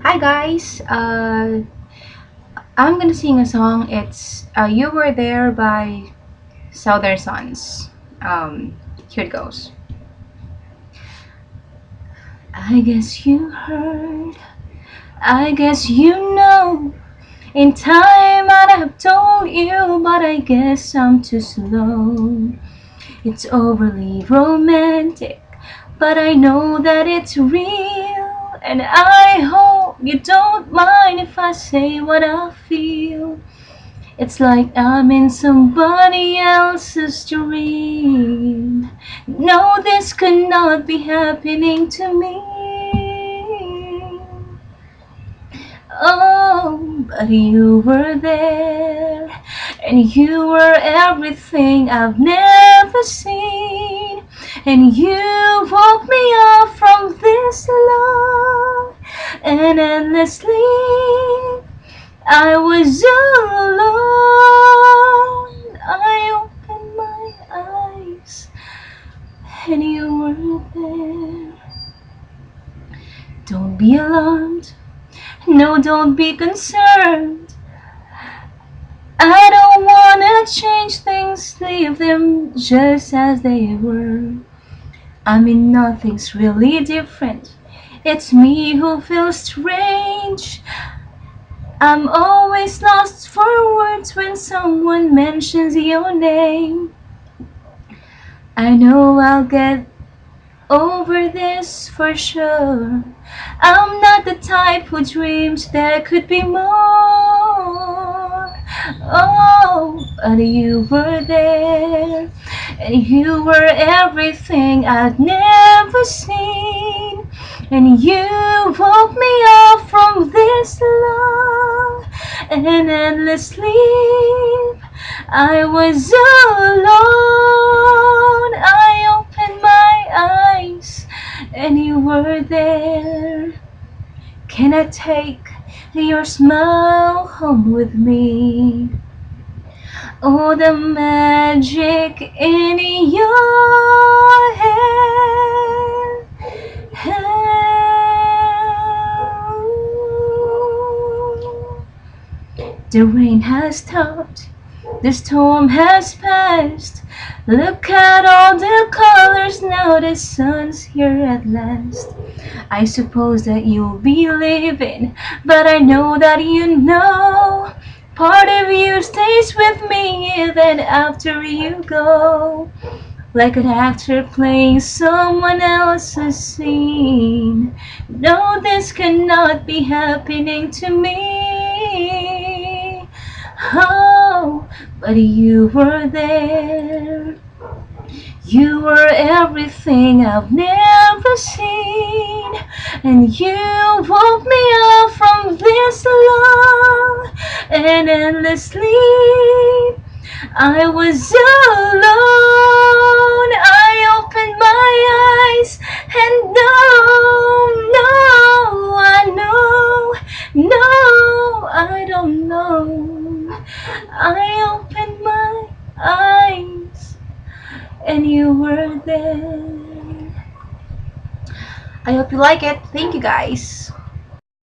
Hi guys, I'm gonna sing a song. It's "You Were There" by Southern Sons. Here it goes. I guess you heard, I guess you know. In time I'd have told you, but I guess I'm too slow. It's overly romantic, but I know that it's real. And I hope you don't mind if I say what I feel. It's like I'm in somebody else's dream. No, this could not be happening to me. Oh, but you were there, and you were everything I've never seen. And you woke me up from this long and endless sleep. I was all alone. I opened my eyes, and you were there. Don't be alarmed. No, don't be concerned. I don't wanna change things, leave them just as they were. I mean, nothing's really different. It's me who feels strange. I'm always lost for words when someone mentions your name. I know I'll get over this for sure. I'm not the type who dreams there could be more. Oh, but you were there, and you were everything I'd never seen. And you woke me up from this long and endless sleep. I was alone. I opened my eyes, and you were there. Can I take your smile home with me? Oh, the magic in your hand. The rain has stopped, the storm has passed. Look at all the colors now, the sun's here at last. I suppose that you'll be leaving, but I know that you know. Part of you stays with me even after you go. Like an actor playing someone else's scene. No, this cannot be happening to me. Oh, but you were there. You were everything I've never seen. And you woke me up from this long and endless sleep. I was alone. I opened my eyes and no, I know, no, I don't know. I opened my eyes and you were there. I hope you like it. Thank you guys.